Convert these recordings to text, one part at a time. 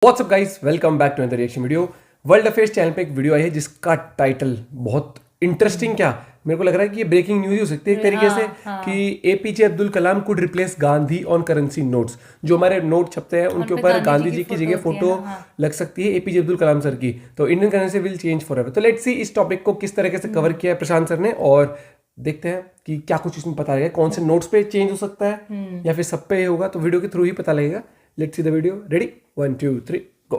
WhatsApp guys, welcome back to another reaction video. World affairs channel पे एक video आई है जिसका टाइटल बहुत इंटरेस्टिंग, क्या मेरे को लग रहा है कि ये ब्रेकिंग न्यूज ही हो सकती है एक तरीके से कि APJ Abdul Kalam could replace Gandhi on currency notes. जो हमारे नोट छपते हैं उनके ऊपर गांधी जी की जगह फोटो लग सकती है एपीजे अब्दुल कलाम सर की, तो Indian currency will change forever. तो लेट्स सी इस टॉपिक को किस तरीके से कवर किया है प्रशांत सर ने, और देखते हैं कि क्या कुछ इसमें पता लगेगा, कौन से नोट्स पे चेंज हो सकता है या फिर सब पे होगा। तो वीडियो के थ्रू ही पता लगेगा। Let's see the video. Ready, 1 2 3 गो।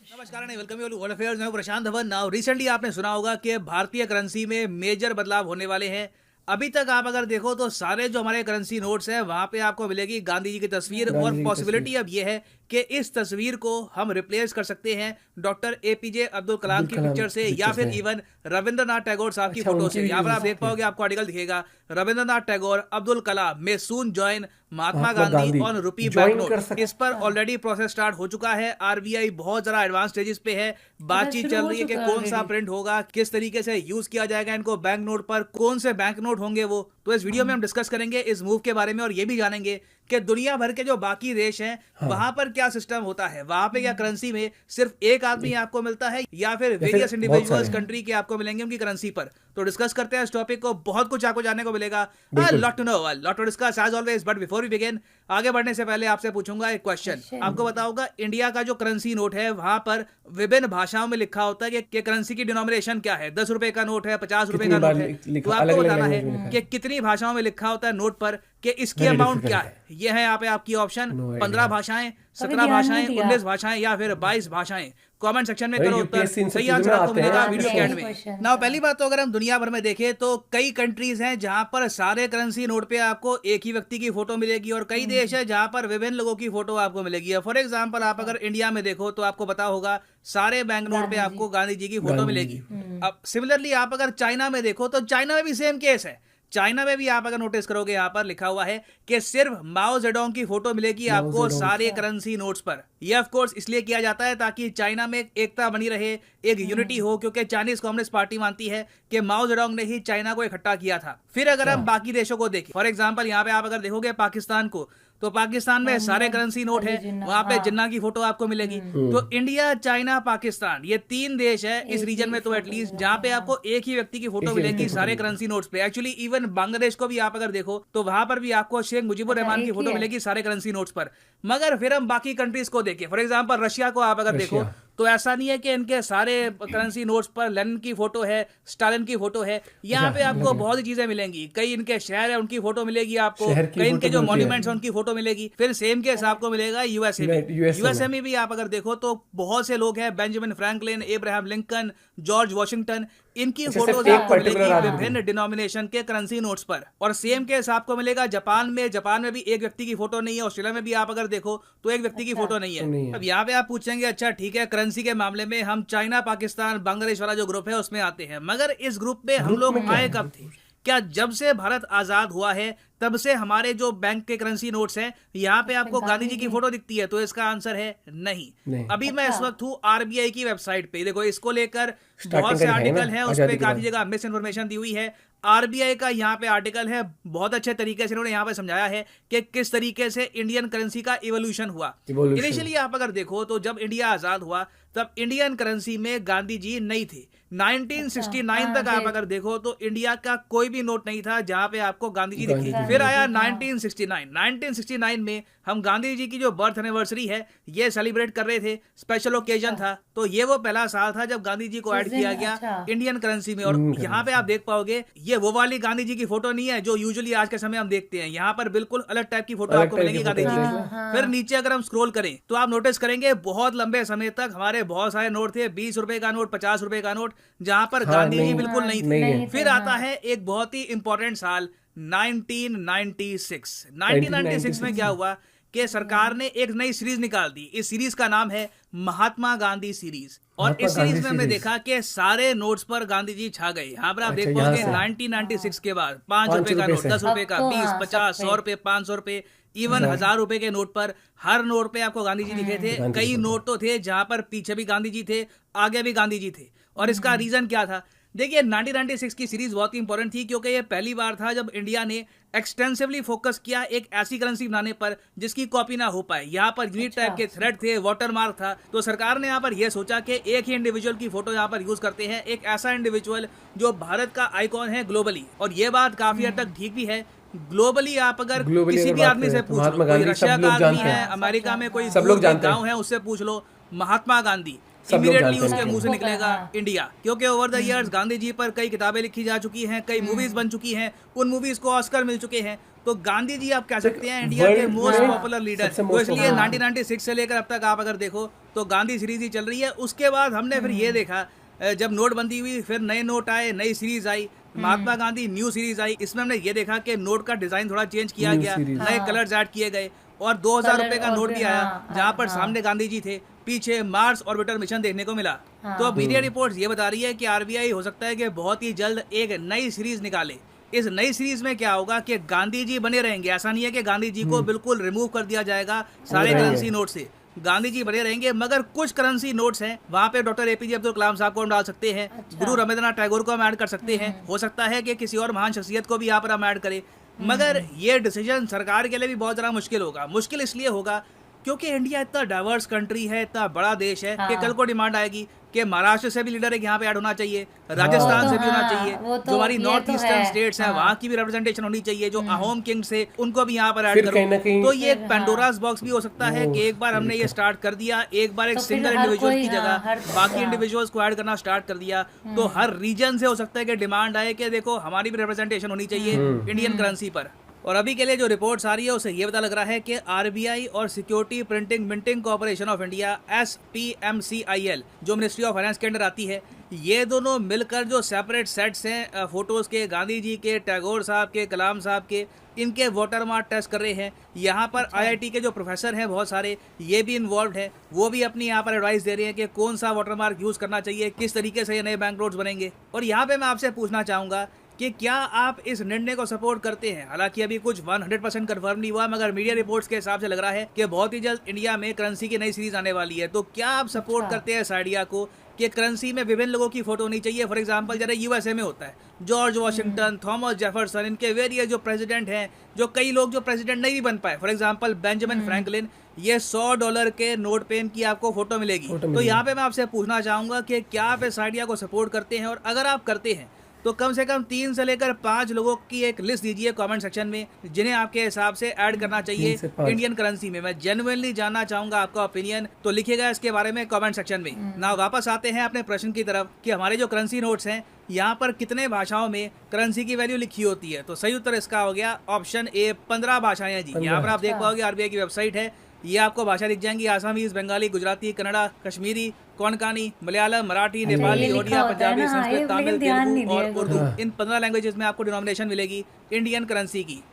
नमस्कार and welcome you all world affairs. मैं प्रशांत धवन। नाउ रिसेंटली आपने सुना होगा कि भारतीय करेंसी में मेजर बदलाव होने वाले हैं। अभी तक आप अगर देखो तो सारे जो हमारे करेंसी नोट्स हैं वहां पे आपको मिलेगी गांधी जी की तस्वीर, और पॉसिबिलिटी अब ये है कि इस तस्वीर को हम रिप्लेस कर सकते हैं डॉक्टर एपीजे अब्दुल कलाम की पिक्चर से, या फिर इवन रविंद्रनाथ टैगोर साहब की फोटो से। यहाँ पर आप देख पाओगे, आपको आर्टिकल दिखेगा, Rabindranath Tagore Abdul Kalam may soon join Mahatma Gandhi on rupee bank note. इस पर ऑलरेडी प्रोसेस स्टार्ट हो चुका है। आरबीआई बहुत जरा एडवांस स्टेजेस पे है, बातचीत चल रही है कि कौन सा प्रिंट होगा, किस तरीके से यूज किया जाएगा इनको बैंक नोट पर, कौन से बैंक नोट होंगे वो। तो इस वीडियो में हम डिस्कस करेंगे इस मूव के बारे में, और ये भी जानेंगे कि दुनिया भर के जो बाकी देश हैं वहां पर क्या सिस्टम होता है, वहां पे क्या करेंसी में सिर्फ एक आदमी आपको मिलता है या फिर वेरियस इंडिविजुअल्स कंट्री के आपको मिलेंगे उनकी करेंसी पर। तो डिस्कस करते हैं इस टॉपिक को, बहुत कुछ आपको जानने को मिलेगा, lot to know, lot to discuss as always. But before we begin, आगे बढ़ने से पहले आपसे पूछूंगा एक क्वेश्चन। आपको बताऊंगा इंडिया का जो करेंसी नोट है वहां पर विभिन्न भाषाओं में लिखा होता है कि करेंसी की डिनोमिनेशन क्या है। 10 रुपए का नोट है, 50 रुपए का नोट है, तो आपको बताना है कि कितनी भाषाओं में लिखा होता है नोट पर कि इसकी अमाउंट क्या है। ये है यहाँ पे आपकी ऑप्शन, 15 भाषाएं, 17 भाषाएं, 19 भाषाएं या फिर 22 भाषाएं। कमेंट सेक्शन में करो उत्तर, सही आंसर आपको मिलेगा वीडियो के एंड में। नाउ पहली बात तो अगर हम दुनिया भर में देखें तो कई कंट्रीज हैं जहां पर सारे करेंसी नोट पे आपको एक ही व्यक्ति की फोटो मिलेगी, और कई देश है जहां पर विभिन्न लोगों की फोटो आपको मिलेगी। फॉर एग्जांपल आप अगर इंडिया में देखो तो आपको पता होगा सारे बैंक नोट पे आपको गांधी जी की फोटो मिलेगी। अब सिमिलरली आप अगर चाइना में देखो तो चाइना में भी सेम केस है। चाइना में भी आप अगर नोटिस करोगे यहाँ पर लिखा हुआ है कि सिर्फ माओ जेडोंग की फोटो मिलेगी आपको सारे करेंसी नोट्स पर। यह ऑफ कोर्स इसलिए किया जाता है ताकि चाइना में एकता बनी रहे, एक यूनिटी हो, क्योंकि चाइनीज कम्युनिस्ट पार्टी मानती है कि माओ जेडोंग ने ही चाइना को इकट्ठा किया था। फिर अगर हम बाकी देशों को देखें, फॉर एग्जाम्पल यहाँ पे आप अगर देखोगे पाकिस्तान को, तो पाकिस्तान में सारे करेंसी नोट है, वहां पे जिन्ना की फोटो आपको मिलेगी। तो इंडिया, चाइना, पाकिस्तान, ये 3 देश है इस रीजन में तो एटलीस्ट जहां पे आपको एक ही व्यक्ति की फोटो मिलेगी सारे करेंसी नोट्स पे। एक्चुअली इवन बांग्लादेश को भी आप अगर देखो तो वहां पर भी आपको शेख मुजीबुर रहमान की फोटो मिलेगी सारे करेंसी नोट्स पर। मगर फिर हम बाकी कंट्रीज को देखें, फॉर एग्जाम्पल रशिया को आप अगर देखो तो ऐसा नहीं है कि इनके सारे करेंसी नोट्स पर लेनिन की फोटो है, स्टालिन की फोटो है। यहाँ पे आपको बहुत सी चीजें मिलेंगी, कई इनके शहर है उनकी फोटो मिलेगी आपको, कई इनके जो मॉन्यूमेंट्स हैं उनकी फोटो मिलेगी। फिर सेम केस आपको मिलेगा यूएसए में। यूएसए में भी आप अगर देखो तो बहुत से लोग हैं, Benjamin Franklin, Abraham Lincoln, George Washington, इनकी फोटोज आपको मिलेगी विभिन्न डिनोमिनेशन के करेंसी नोट्स पर। और सेम केस आपको मिलेगा जापान में। जापान में भी एक व्यक्ति की फोटो नहीं है। ऑस्ट्रेलिया में भी आप अगर देखो तो एक व्यक्ति की फोटो नहीं है। अब यहाँ पे आप पूछेंगे अच्छा ठीक है, करेंसी के मामले में हम चाइना, पाकिस्तान, बांग्लादेश वाला जो ग्रुप है उसमें आते हैं, मगर इस ग्रुप में हम लोग आए कब थे? क्या जब से भारत आजाद हुआ है तब से हमारे जो बैंक के करेंसी नोट्स हैं यहाँ पे आपको गांधी जी की फोटो दिखती है? तो इसका आंसर है नहीं। अभी मैं इस वक्त हूँ आरबीआई की वेबसाइट पे, देखो इसको लेकर बहुत से आर्टिकल हैं, उस पर काफी जगह मिस इन्फॉर्मेशन दी हुई है। आरबीआई का यहाँ पे आर्टिकल है, बहुत अच्छे तरीके से इन्होंने यहाँ पे समझाया है कि किस तरीके से इंडियन करेंसी का इवोल्यूशन हुआ। इनिशियली आप अगर देखो तो जब इंडिया आजाद हुआ तब इंडियन करेंसी में गांधी जी नहीं थे। 1969 तक आप अगर देखो तो इंडिया का कोई भी नोट नहीं था जहां पे आपको गांधी जी दिखे। फिर आया 1969 में हम गांधी जी की जो बर्थ एनिवर्सरी है ये सेलिब्रेट कर रहे थे, स्पेशल ओकेजन था। तो ये वो पहला साल था जब गांधी जी को ऐड किया गया इंडियन करेंसी में। और यहाँ पे आप देख पाओगे ये वो वाली गांधी जी की फोटो नहीं है जो यूजुअली आज के समय हम देखते हैं। यहाँ पर बिल्कुल अलग टाइप की फोटो आपको मिलेगी गांधी जी की। फिर नीचे अगर हम स्क्रॉल करें तो आप नोटिस करेंगे बहुत लंबे समय तक हमारे बहुत सारे नोट थे, 20 रुपए का नोट, 50 रुपए का नोट, जहां पर गांधी जी बिल्कुल नहीं थे। फिर आता है एक बहुत ही इंपॉर्टेंट साल 1996। 1996 में क्या हुआ कि सरकार ने एक नई सीरीज निकाल दी। इस सीरीज का नाम है महात्मा गांधी सीरीज। और इस सीरीज में हमने देखा कि सारे नोट्स पर गांधी जी छा गए। यहाँ पर आप देख पाओगे 1996 के बाद 5 रुपए का नोट, 10 रुपए का, 20, 50, 100 रुपए, 500 रुपए, इवन 1000 रुपए के नोट पर हर नोट पे आपको गांधी जी दिखे थे। कई नोट तो थे जहां पर पीछे भी गांधी जी थे, आगे भी गांधी जी थे। और इसका रीजन क्या था? देखिए 1996 की सीरीज बहुत ही इंपॉर्टेंट थी क्योंकि ये पहली बार था जब इंडिया ने एक्सटेंसिवली फोकस किया एक ऐसी करेंसी बनाने पर जिसकी कॉपी ना हो पाए। यहाँ पर यूनिक टाइप के थ्रेड थे, वाटरमार्क था, तो सरकार ने यहाँ पर यह सोचा कि एक ही इंडिविजुअल की फोटो यहाँ पर यूज करते हैं, एक ऐसा इंडिविजुअल जो भारत का आइकॉन है ग्लोबली। और ये बात काफी हद तक ठीक भी है। ग्लोबली आप अगर किसी भी आदमी से पूछ लो, कोई रशिया का आदमी है, अमेरिका में कोई गाँव है, उससे पूछ लो महात्मा गांधी, इमीडिएटली उसके मुंह से निकलेगा इंडिया। क्योंकि over the years Gandhi ji पर कई किताबें लिखी जा चुकी हैं, कई मूवीज बन चुकी हैं, उन मूवीज को ऑस्कर मिल चुके हैं। तो गांधी जी आप कह सकते हैं इंडिया के मोस्ट पॉपुलर लीडर। तो इसलिए 1996 से लेकर अब तक आप अगर देखो तो गांधी सीरीज ही चल रही है। उसके बाद हमने फिर ये देखा जब नोटबंदी हुई, फिर नए नोट आए, नई सीरीज आई, महात्मा गांधी न्यू सीरीज आई। इसमें हमने ये देखा कि नोट का डिजाइन थोड़ा चेंज किया गया, नए कलर्स ऐड किए गए और 2000 रुपए का नोट भी आया जहां पर सामने गांधी जी थे, पीछे मार्स ऑर्बिटर मिशन देखने को मिला। तो अब मीडिया रिपोर्ट्स ये बता रही है कि आरबीआई हो सकता है कि बहुत ही जल्द एक नई सीरीज निकाले। इस नई सीरीज में क्या होगा कि गांधी जी बने रहेंगे। ऐसा नहीं है कि गांधी जी को बिल्कुल रिमूव कर दिया जाएगा सारे करेंसी नोट से, गांधी जी बने रहेंगे। मगर कुछ करेंसी नोट्स हैं वहां पे डॉक्टर एपीजे अब्दुल कलाम साहब को हम डाल सकते हैं, गुरु रविंद्रनाथ टैगोर को हम ऐड कर सकते हैं, हो सकता है कि किसी और महान शख्सियत को भी यहाँ पर हम ऐड करें। मगर ये डिसीजन सरकार के लिए भी बहुत ज़्यादा मुश्किल होगा। मुश्किल इसलिए होगा क्योंकि इंडिया इतना डाइवर्स कंट्री है, इतना बड़ा देश है कि कल को डिमांड आएगी कि महाराष्ट्र से भी लीडर एक यहाँ पे ऐड होना चाहिए, राजस्थान से भी होना चाहिए, जो हमारी नॉर्थ ईस्टर्न स्टेट्स हैं वहाँ की भी रिप्रेजेंटेशन होनी चाहिए, जो अहोम किंग्स से उनको भी यहाँ पर ऐड करो। तो ये एक पेंडोरास बॉक्स भी हो सकता है कि एक बार हमने ये स्टार्ट कर दिया, एक बार एक सिंगल इंडिविजुअल की जगह बाकी इंडिविजुअल्स को ऐड करना स्टार्ट कर दिया, तो हर रीजन से हो सकता है कि डिमांड आए कि देखो हमारी भी रिप्रेजेंटेशन होनी चाहिए इंडियन करेंसी पर। और अभी के लिए जो रिपोर्ट्स आ रही है उससे ये पता लग रहा है कि आरबीआई और security printing minting corporation of India SPMCIL जो मिनिस्ट्री ऑफ फाइनेंस के अंडर आती है, ये दोनों मिलकर जो सेपरेट सेट्स हैं फोटोज़ के, गांधी जी के, टैगोर साहब के, कलाम साहब के, इनके वाटरमार्क टेस्ट कर रहे हैं। यहाँ पर IIT के जो प्रोफेसर हैं बहुत सारे ये भी इन्वॉल्व है, वो भी अपनी यहाँ पर एडवाइस दे रहे हैं कि कौन सा वाटरमार्क यूज़ करना चाहिए, किस तरीके से ये नए बैंक नोट्स बनेंगे। और यहाँ पे मैं आपसे पूछना चाहूँगा कि क्या आप इस निर्णय को सपोर्ट करते हैं। हालांकि अभी कुछ 100% कंफर्म नहीं हुआ, मगर मीडिया रिपोर्ट्स के हिसाब से लग रहा है कि बहुत ही जल्द इंडिया में करेंसी की नई सीरीज आने वाली है। तो क्या आप सपोर्ट करते हैं इस आइडिया को कि करेंसी में विभिन्न लोगों की फोटो होनी चाहिए। फॉर एग्जांपल जरा USA में होता है जॉर्ज वॉशिंगटन, थॉमस जेफरसन, इनके वेरियस जो प्रेसिडेंट हैं, जो कई लोग जो प्रेसिडेंट नहीं भी बन पाए, फॉर एग्जांपल बेंजामिन फ्रैंकलिन, ये $100 के नोट पे इनकी आपको फोटो मिलेगी। तो यहाँ पे मैं आपसे पूछना चाहूंगा कि क्या आप इस आइडिया को सपोर्ट करते हैं, और अगर आप करते हैं तो कम से कम 3 से लेकर 5 लोगों की एक लिस्ट दीजिए कमेंट सेक्शन में जिन्हें आपके हिसाब से ऐड करना चाहिए इंडियन करेंसी में। मैं जेन्युइनली जानना चाहूंगा आपका ओपिनियन, तो लिखिएगा इसके बारे में कमेंट सेक्शन में। ना वापस आते हैं अपने प्रश्न की तरफ कि हमारे जो करेंसी नोट्स हैं यहाँ पर कितने भाषाओं में करेंसी की वैल्यू लिखी होती है। तो सही उत्तर इसका हो गया ऑप्शन ए, 15 भाषाएं हैं जी। यहाँ पर आप देख पाओगे आरबीआई की वेबसाइट है, ये आपको भाषा दिख जाएंगी, आसामीज, बंगाली, गुजराती, कन्नड़ा, कश्मीरी, कोंकणी, मलयालम, मराठी, नेपाली, ओडिया, पंजाबी, संस्कृत, तमिल, तेलुगु और उर्दू, इन 15 लैंग्वेजेस में आपको डिनोमिनेशन मिलेगी इंडियन करेंसी की।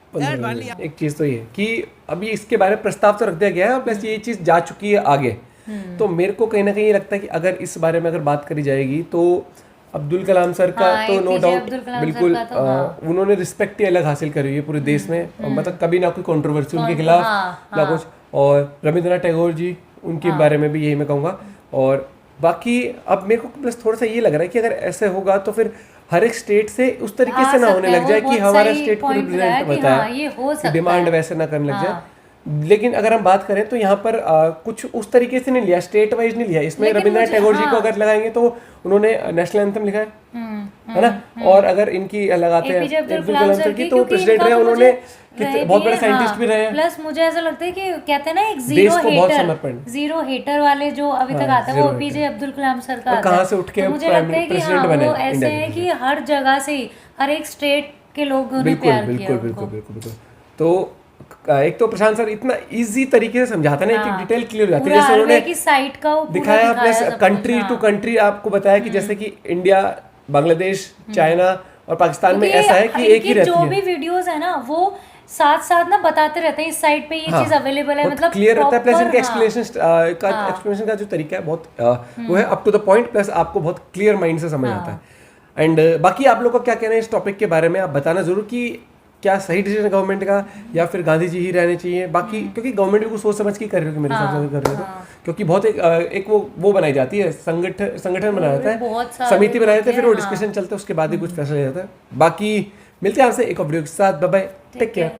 एक चीज तो ये कि अभी इसके बारे में प्रस्ताव तो रख दिया गया है, प्लस ये चीज जा चुकी है आगे। तो मेरे को कहीं ना कहीं ये लगता है कि अगर इस बारे में अगर बात करी जाएगी तो अब्दुल कलाम सर का तो नो डाउट बिल्कुल उन्होंने रिस्पेक्ट ही अलग हासिल करी है पूरे देश में, मतलब कभी ना कोई कंट्रोवर्सी उनके खिलाफ ना कुछ। और रविंद्रनाथ टैगोर जी उनके बारे में भी यही मैं कहूँगा। और बाकी अब मेरे को प्लस थोड़ा सा ये लग रहा है कि अगर ऐसे होगा तो फिर हर एक स्टेट से उस तरीके से ना होने लग जाए कि हमारा स्टेट को रिप्रेजेंट होता है, डिमांड वैसे ना करने लग जाए। लेकिन अगर हम बात करें तो यहाँ पर कुछ उस तरीके से नहीं लिया, स्टेट वाइज नहीं लिया। इसमें रविंद्रनाथ टैगोर जी को अगर लगाएंगे तो उन्होंने नेशनल एंथम लिखा है ना। और अगर इनकी लगाते हैं अब्दुल कलाम सर की तो प्रेसिडेंट रहे उन्होंने, बहुत बड़े साइंटिस्ट भी रहे हैं। प्लस मुझे ऐसा लगता है कि कहते हैं ना एक जीरो हेटर वाले जो अभी तक आता है वो एपीजे अब्दुल कलाम सर का कहाँ से उठ के प्रेसिडेंट बने। ऐसे है कि हर जगह से हर एक स्टेट के लोगों ने प्यार किया। बिल्कुल। तो एक तो प्रशांत सर इतना इजी तरीके से समझाता है ना कि डिटेल क्लियर हो जाती है। जैसे उन्होंने साइट का दिखाया प्लस कंट्री टू कंट्री आपको बताया कि जैसे कि इंडिया, बांग्लादेश, चाइना और पाकिस्तान में ऐसा है कि एक ही रहती है। जो भी वीडियोस है ना वो साथ ना बताते रहते हैं इस साइट पे ये चीज अवेलेबल है, मतलब क्लियर रहता है। प्लस इनके एक्सप्लेनेशन का जो तरीका है बहुत वो है up to the point, plus आपको बहुत क्लियर माइंड से समझ आता है। एंड बाकी आप लोग का क्या कहना है इस टॉपिक के बारे में, आप बताना जरूर कि क्या सही डिसीजन है गवर्नमेंट का या फिर गांधी जी ही रहने चाहिए। बाकी क्योंकि गवर्नमेंट भी कुछ सोच समझ के कर रही है मेरे हिसाब से कर रही है तो, क्योंकि बहुत एक वो बनाई जाती है, संगठन बनाया जाता है, समिति बनाई जाती है, फिर वो डिस्कशन चलता है, उसके बाद ही कुछ फैसला लिया जाता है। बाकी मिलते हैं आपसे एक और वीडियो के साथ, बाय बाय, टेक केयर।